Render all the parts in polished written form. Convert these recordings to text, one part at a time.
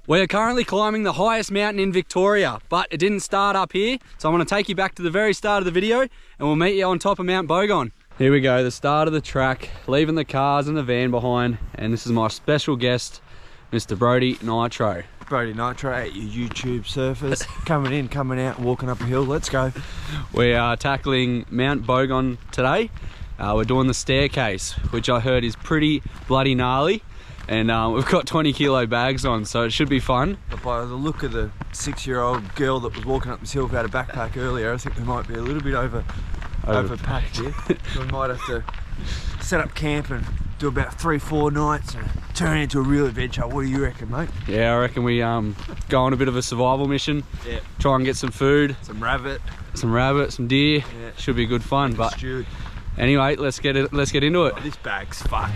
We are currently climbing the highest mountain in Victoria, but it didn't start up here. So I'm gonna take you back to the very start of the video and we'll meet you on top of Mount BOGONG. Here we go, the start of the track, leaving the cars and the van behind. And this is my special guest, Mr. Brodie Nitro. Brodie Nitro at your YouTube surfers. Coming in, coming out, walking up a hill, let's go. We are tackling Mount BOGONG today. We're doing the staircase, which I heard is pretty bloody gnarly. And we've got 20 kilo bags on, so it should be fun. But by the look of the 6-year-old girl that was walking up this hill without a backpack earlier, I think we might be a little bit overpacked here. So we might have to set up camp and do about 3-4 nights and turn it into a real adventure. What do you reckon, mate? Yeah, I reckon we go on a bit of a survival mission. Yeah. Try and get some food. Some rabbit, some deer. Yeah. Should be good fun. But stewed. Anyway, let's get into it. Oh, this bag's fucked.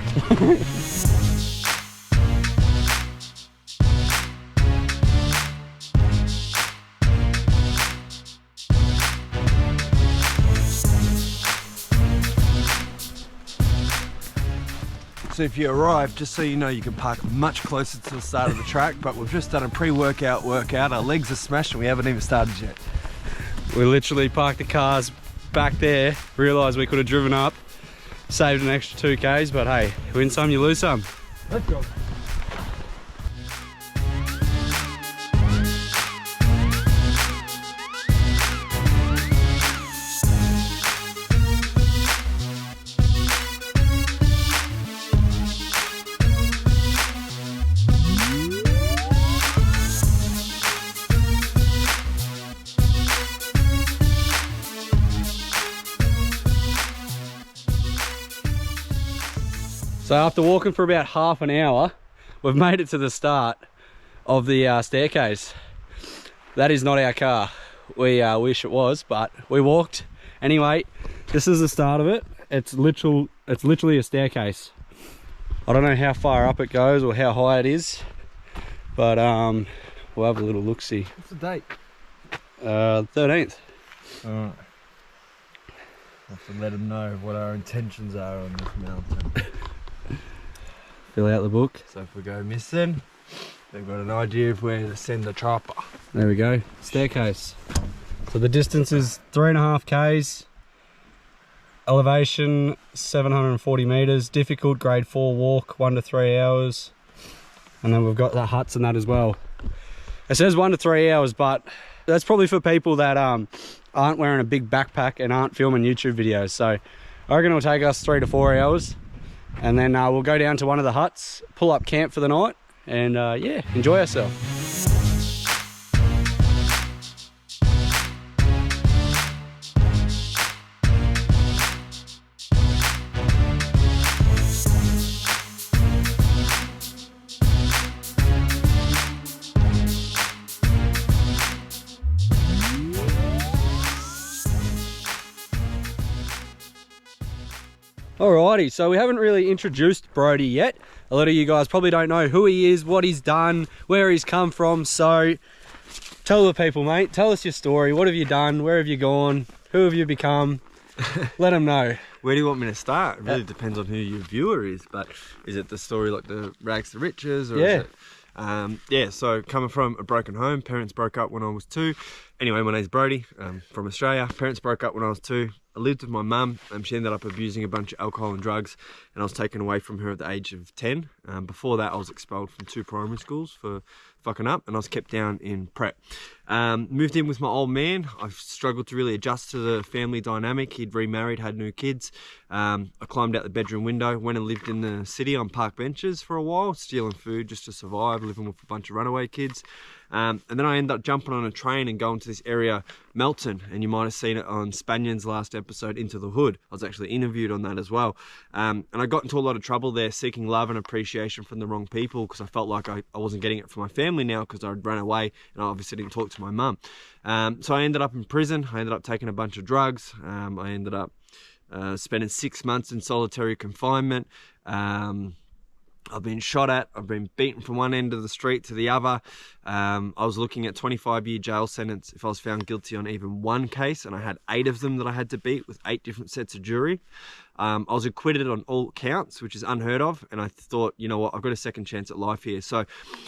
So if you arrive, just so you know, you can park much closer to the start of the track, but we've just done a pre-workout workout. Our legs are smashed and we haven't even started yet. We literally parked the cars back there, realised we could have driven up, saved an extra 2Ks, but hey, win some, you lose some. Let's go. So after walking for about half an hour, we've made it to the start of the staircase. That is not our car. We wish it was, but we walked. Anyway, this is the start of it. It's literally a staircase. I don't know how far up it goes or how high it is, but we'll have a little look-see. What's the date? 13th. Alright. Have to let them know what our intentions are on this mountain. Fill out the book. So if we go missing, they've got an idea of where to send the chopper. There we go, staircase. So the distance is 3.5 Ks, elevation 740 meters, difficult grade 4 walk, 1 to 3 hours. And then we've got the huts and that as well. It says 1 to 3 hours, but that's probably for people that aren't wearing a big backpack and aren't filming YouTube videos. So I reckon it'll take us 3 to 4 hours. And then we'll go down to one of the huts, pull up camp for the night, and yeah, enjoy ourselves. Alrighty, so we haven't really introduced Brodie yet. A lot of you guys probably don't know who he is, what he's done, where he's come from. So tell the people, mate, tell us your story. What have you done? Where have you gone? Who have you become? Let them know. Where do you want me to start? It really depends on who your viewer is, but is it the story like the rags to riches, or is it yeah, so coming from a broken home, parents broke up when I was 2. Anyway, my name's Brodie, from Australia. Parents broke up when I was 2. I lived with my mum. She ended up abusing a bunch of alcohol and drugs, and I was taken away from her at the age of 10. Before that, I was expelled from 2 primary schools for fucking up, and I was kept down in prep. Moved in with my old man. I struggled to really adjust to the family dynamic. He'd remarried, had new kids. I climbed out the bedroom window, went and lived in the city on park benches for a while, stealing food just to survive, living with a bunch of runaway kids. And then I ended up jumping on a train and going to this area, Melton, and you might have seen it on Spanion's last episode, Into the Hood. I was actually interviewed on that as well. And I got into a lot of trouble there, seeking love and appreciation from the wrong people, because I felt like I wasn't getting it from my family now, because I'd run away and I obviously didn't talk to my mum. So I ended up in prison. I ended up taking a bunch of drugs. I ended up spending 6 months in solitary confinement. I've been shot at, I've been beaten from one end of the street to the other. I was looking at 25-year jail sentence if I was found guilty on even one case, and I had 8 of them that I had to beat with 8 different sets of jury. I was acquitted on all counts, which is unheard of, and I thought, you know what, I've got a second chance at life here. So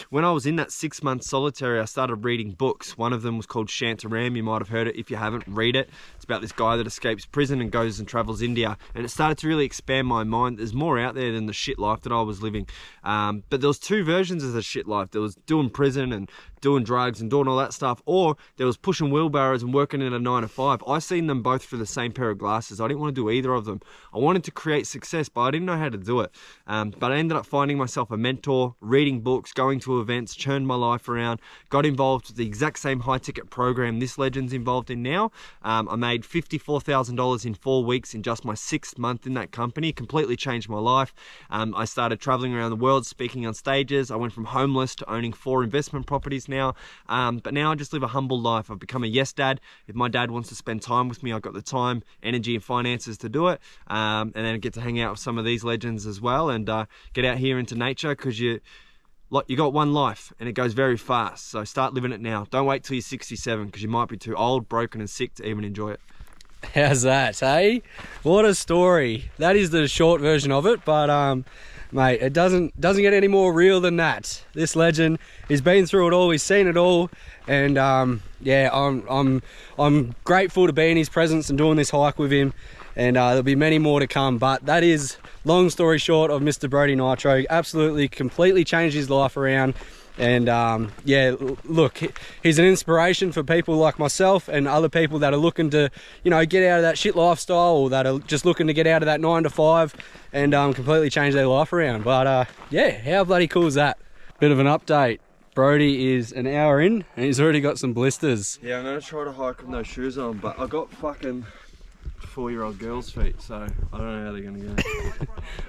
when I was in that 6-month solitary, I started reading books. One of them was called Shantaram. You might have heard it. If you haven't, read it. It's about this guy that escapes prison and goes and travels India, and it started to really expand my mind. There's more out there than the shit life that I was living. But there was 2 versions of the shit life. There was doing prison and doing drugs and doing all that stuff, or there was pushing wheelbarrows and working in a 9 to 5. I seen them both through the same pair of glasses. I didn't want to do either of them. I wanted to create success, but I didn't know how to do it. But I ended up finding myself a mentor, reading books, going to events, churned my life around, got involved with the exact same high ticket program this legend's involved in now. I made $54,000 in 4 weeks in just my 6th month in that company. Completely changed my life. I started traveling around the world, speaking on stages. I went from homeless to owning 4 investment properties now. But now I just live a humble life. I've become a yes dad. If my dad wants to spend time with me, I've got the time, energy and finances to do it. And then I get to hang out with some of these legends as well, and get out here into nature, because you got one life and it goes very fast. So start living it now. Don't wait till you're 67, because you might be too old, broken and sick to even enjoy it. How's that, hey? What a story. That is the short version of it, but mate, it doesn't get any more real than that. This legend, he's been through it all, he's seen it all, and yeah, I'm grateful to be in his presence and doing this hike with him, and there'll be many more to come. But that is, long story short, of Mr. Brodie Nitro. Absolutely, completely changed his life around. And yeah, look, he's an inspiration for people like myself and other people that are looking to, you know, get out of that shit lifestyle, or that are just looking to get out of that 9 to 5 and completely change their life around. But yeah, how bloody cool is that? Bit of an update. Brodie is an hour in and he's already got some blisters. Yeah, I'm gonna try to hike with no shoes on, but I got fucking 4-year-old girls' feet, so I don't know how they're gonna go.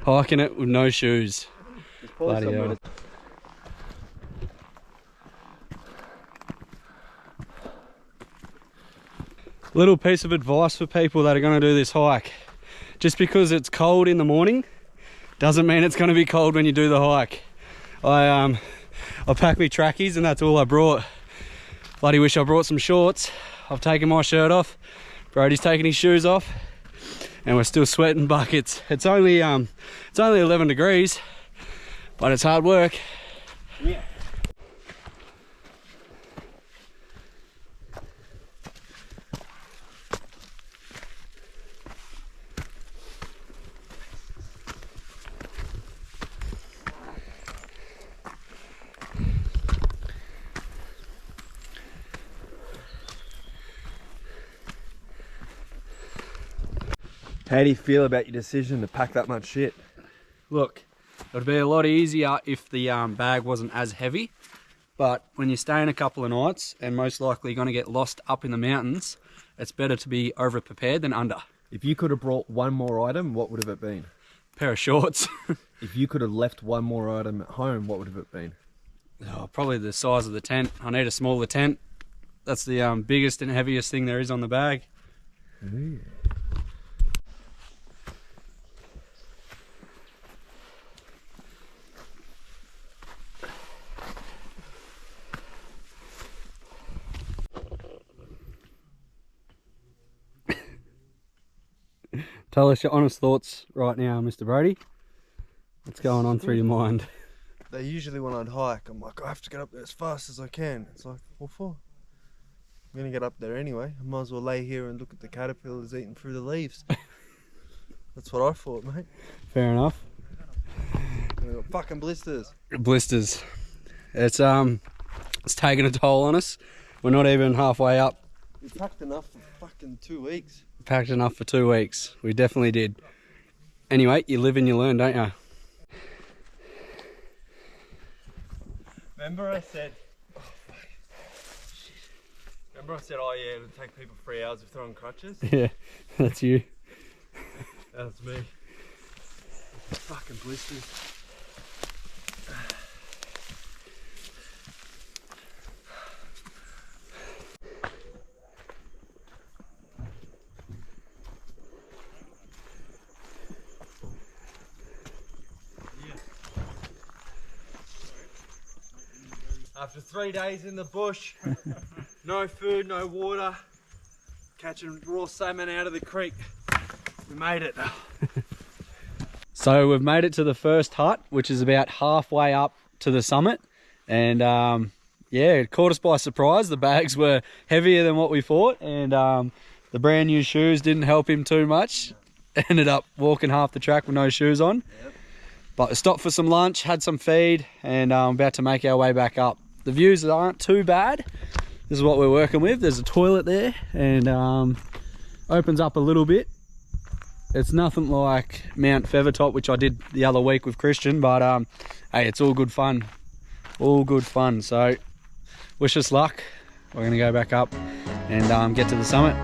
Hiking it with no shoes. Bloody hell. Little piece of advice for people that are going to do this hike. Just because it's cold in the morning doesn't mean it's going to be cold when you do the hike. I packed me trackies and that's all I brought. Bloody wish I brought some shorts. I've taken my shirt off. Brodie's taken his shoes off, and we're still sweating buckets. It's only 11 degrees, but it's hard work. Yeah. How do you feel about your decision to pack that much shit? Look, it would be a lot easier if the bag wasn't as heavy, but when you're staying a couple of nights and most likely going to get lost up in the mountains, it's better to be over prepared than under. If you could have brought one more item, what would have it been? Pair of shorts. If you could have left one more item at home, what would have it been? Oh, probably the size of the tent. I need a smaller tent. That's the biggest and heaviest thing there is on the bag. Ooh. Tell us your honest thoughts right now, Mr. Brodie. What's going on through your mind? They usually, when I'd hike, I'm like, I have to get up there as fast as I can. It's like, what for? I'm going to get up there anyway. I might as well lay here and look at the caterpillars eating through the leaves. That's what I thought, mate. Fair enough. I got fucking blisters. Blisters. It's taking a toll on us. We're not even halfway up. We packed enough for fucking 2 weeks. Packed enough for 2 weeks. We definitely did. Anyway, you live and you learn, don't you? Remember I said, oh fuck. Shit. Remember I said, oh yeah, it'll take people 3 hours if they're on crutches? Yeah, that's you. That's me. Fucking blisters. After 3 days in the bush, no food, no water, catching raw salmon out of the creek, we made it. So we've made it to the first hut, which is about halfway up to the summit. And yeah, it caught us by surprise. The bags were heavier than what we thought, and the brand new shoes didn't help him too much. Ended up walking half the track with no shoes on. Yep. But we stopped for some lunch, had some feed, and about to make our way back up. The views aren't too bad. This is what we're working with. There's a toilet there, and opens up a little bit. It's nothing like Mount Feathertop, which I did the other week with Christian, but hey, it's all good fun. All good fun. So wish us luck. We're gonna go back up and get to the summit.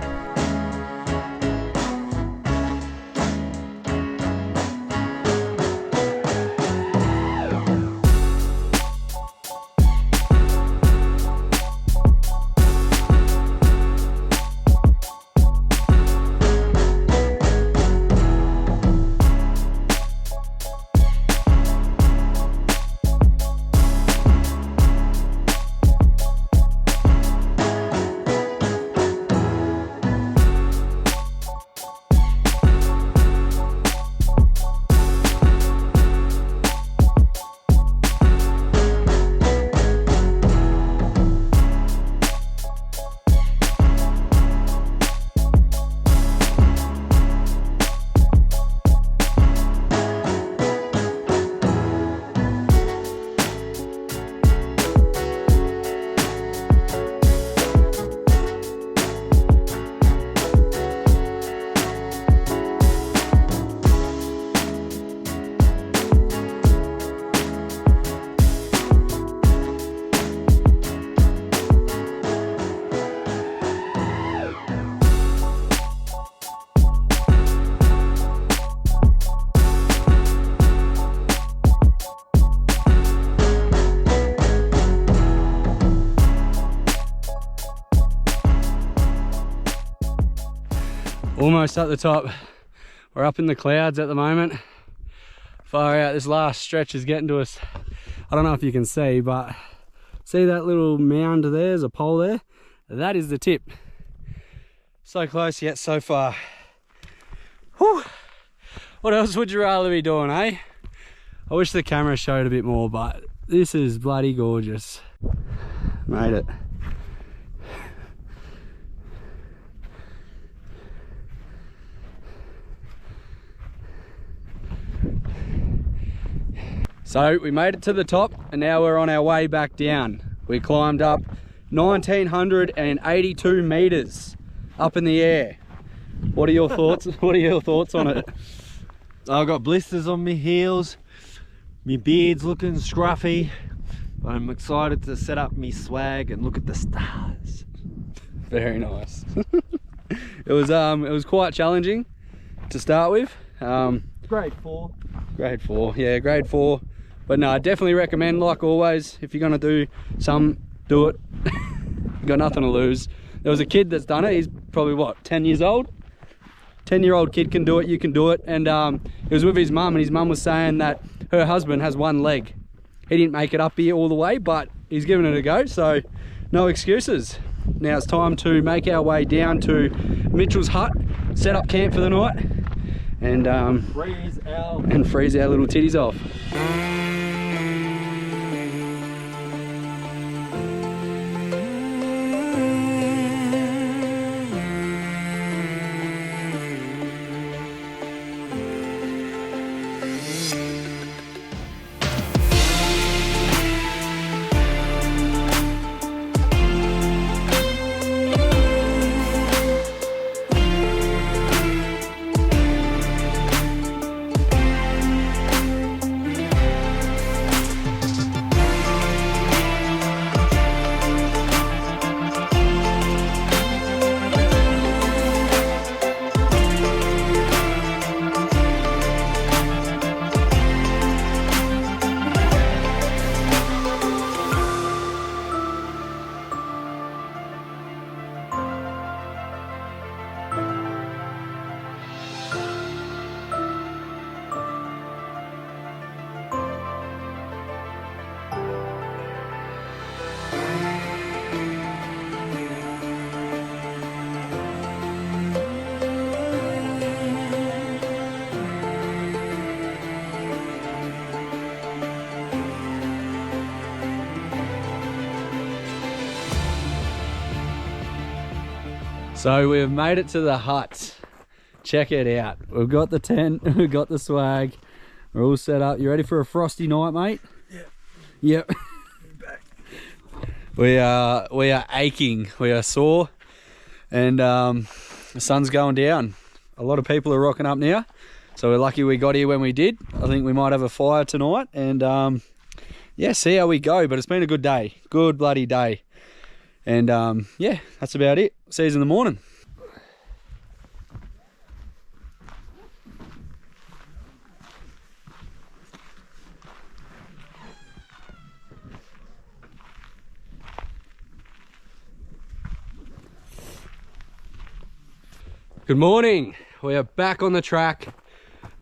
Almost at the top. We're up in the clouds at the moment. Far out, this last stretch is getting to us. I don't know if you can see, but see that little mound there? There's a pole there. That is the tip. So close yet so far. Whew. What else would you rather be doing, eh? I wish the camera showed a bit more, but this is bloody gorgeous. Made it. So we made it to the top, and now we're on our way back down. We climbed up 1982 meters up in the air. What are your thoughts? What are your thoughts on it? I've got blisters on my heels, my beard's looking scruffy. I'm excited to set up my swag and look at the stars. Very nice. It was quite challenging to start with. Grade 4. Grade 4, yeah, grade 4. But no, I definitely recommend, like always, if you're gonna do some, do it. You got nothing to lose. There was a kid that's done it. He's probably what, 10 years old? 10-year-old kid can do it, you can do it. And he was with his mum, and his mum was saying that her husband has one leg. He didn't make it up here all the way, but he's given it a go, so no excuses. Now it's time to make our way down to Mitchell's hut, set up camp for the night, and freeze our little titties off. So we've made it to the hut. Check it out. We've got the tent, we've got the swag. We're all set up. You ready for a frosty night, mate? Yeah. Yep. We are aching. We are sore, and the sun's going down. A lot of people are rocking up now, so we're lucky we got here when we did. I think we might have a fire tonight, and yeah, see how we go. But it's been a good day, good bloody day, and yeah, that's about it. See you in the morning. Good morning. We are back on the track.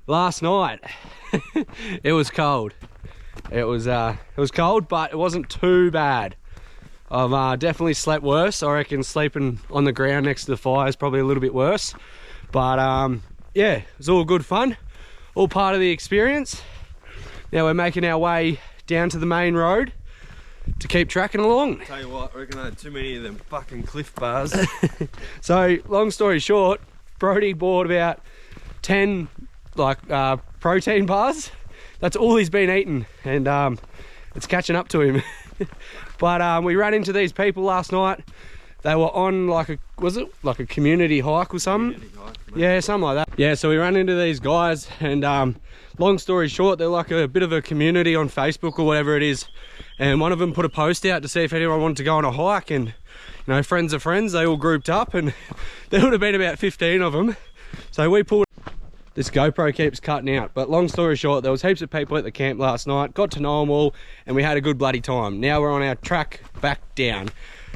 Last night it was cold. It was cold, but it wasn't too bad. I've definitely slept worse. I reckon sleeping on the ground next to the fire is probably a little bit worse. But yeah, it was all good fun. All part of the experience. Now we're making our way down to the main road to keep tracking along. Tell you what, I reckon I had too many of them fucking Cliff Bars. So long story short, Brodie bought about 10 protein bars. That's all he's been eating, and it's catching up to him. But we ran into these people last night. They were on was it like a community hike or something? Community hike, mate. Yeah, something like that. Yeah, so we ran into these guys, and long story short, they're like a bit of a community on Facebook or whatever it is. And one of them put a post out to see if anyone wanted to go on a hike, and you know, friends of friends, they all grouped up, and there would have been about 15 of them. So we pulled. This GoPro keeps cutting out, but long story short, there was heaps of people at the camp last night, got to know them all, and we had a good bloody time. Now we're on our track back down.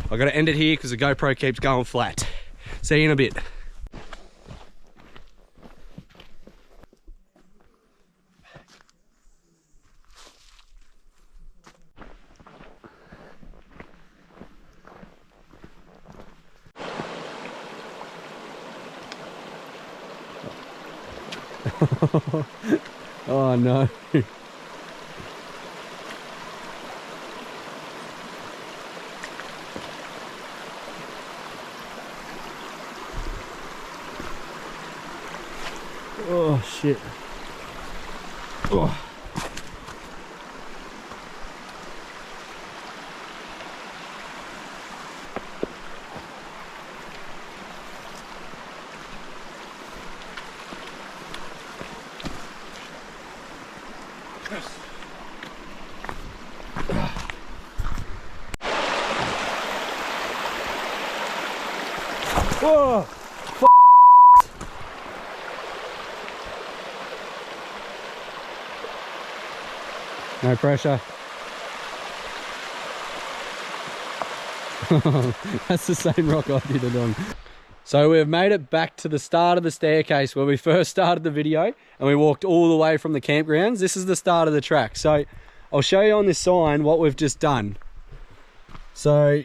I've got to end it here because the GoPro keeps going flat. See you in a bit. Oh no. Oh shit. Oh. Whoa! No pressure. That's the same rock I did it on. So we've made it back to the start of the staircase where we first started the video, and we walked all the way from the campgrounds. This is the start of the track. So I'll show you on this sign what we've just done. So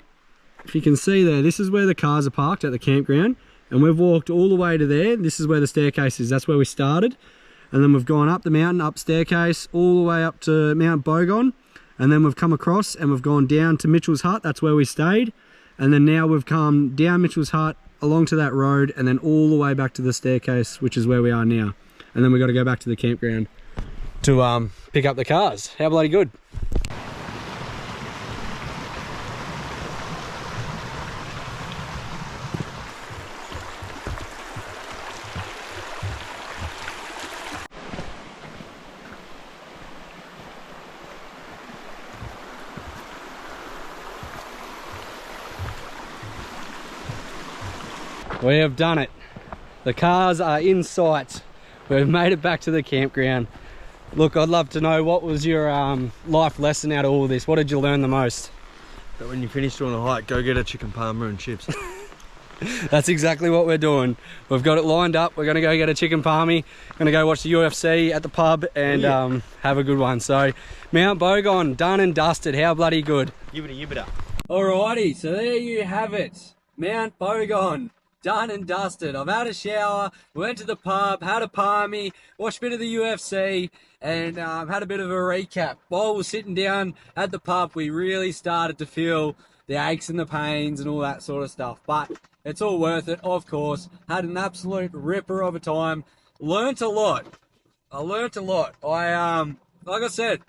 if you can see there, this is where the cars are parked at the campground, and we've walked all the way to there. This is where the staircase is. That's where we started. And then we've gone up the mountain, up staircase, all the way up to Mount BOGONG. And then we've come across and we've gone down to Mitchell's hut. That's where we stayed. And then now we've come down Mitchell's hut, along to that road, and then all the way back to the staircase, which is where we are now. And then we've got to go back to the campground to pick up the cars. How bloody good. We have done it. The cars are in sight. We've made it back to the campground. Look, I'd love to know, what was your life lesson out of all this? What did you learn the most? That when you finish doing a hike, go get a chicken parma and chips. That's exactly what we're doing. We've got it lined up. We're going to go get a chicken palmy. Going to go watch the UFC at the pub and have a good one. So Mount BOGONG, done and dusted. How bloody good. Yibbida. Alrighty, so there you have it. Mount BOGONG, done and dusted. I've had a shower, went to the pub, had a palmy, watched a bit of the UFC, and had a bit of a recap. While we were sitting down at the pub, we really started to feel the aches and the pains and all that sort of stuff. But it's all worth it, of course. Had an absolute ripper of a time. Learnt a lot. I learnt a lot. Like I said,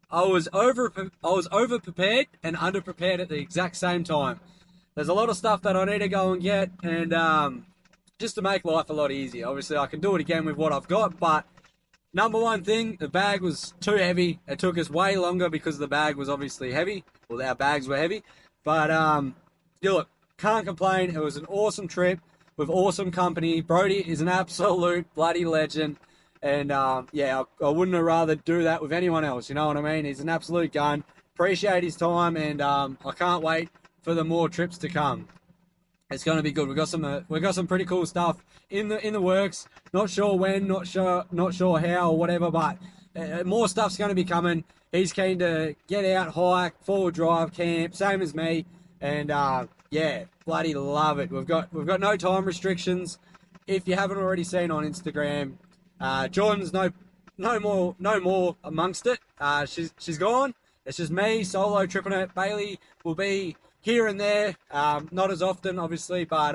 I was over prepared and under prepared at the exact same time. There's a lot of stuff that I need to go and get, and just to make life a lot easier. Obviously, I can do it again with what I've got, but number one thing, the bag was too heavy. It took us way longer because the bag was obviously heavy. Well, our bags were heavy. But, look, can't complain. It was an awesome trip with awesome company. Brodie is an absolute bloody legend. And, yeah, I wouldn't have rather do that with anyone else. You know what I mean? He's an absolute gun. Appreciate his time, and I can't wait for the more trips to come. It's going to be good. We've got some pretty cool stuff in the works. Not sure when, not sure how or whatever, but more stuff's going to be coming. He's keen to get out, hike, forward drive, camp, same as me, and yeah, bloody love it. We've got no time restrictions. If you haven't already seen on Instagram, Jordan's no more amongst it. She's gone. It's just me solo tripping it. Bailey will be here and there, not as often, obviously, but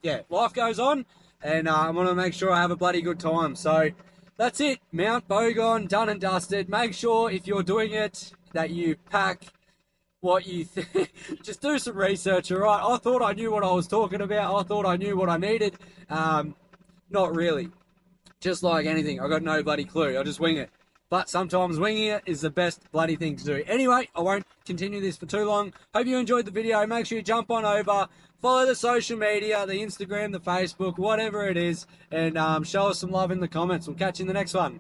yeah, life goes on, and I want to make sure I have a bloody good time. So that's it. Mount Bogon, done and dusted. Make sure if you're doing it that you pack what you just do some research, all right? I thought I knew what I was talking about. I thought I knew what I needed. Not really. Just like anything, I got no bloody clue. I just wing it. But sometimes winging it is the best bloody thing to do. Anyway, I won't continue this for too long. Hope you enjoyed the video. Make sure you jump on over, follow the social media, the Instagram, the Facebook, whatever it is, and show us some love in the comments. We'll catch you in the next one.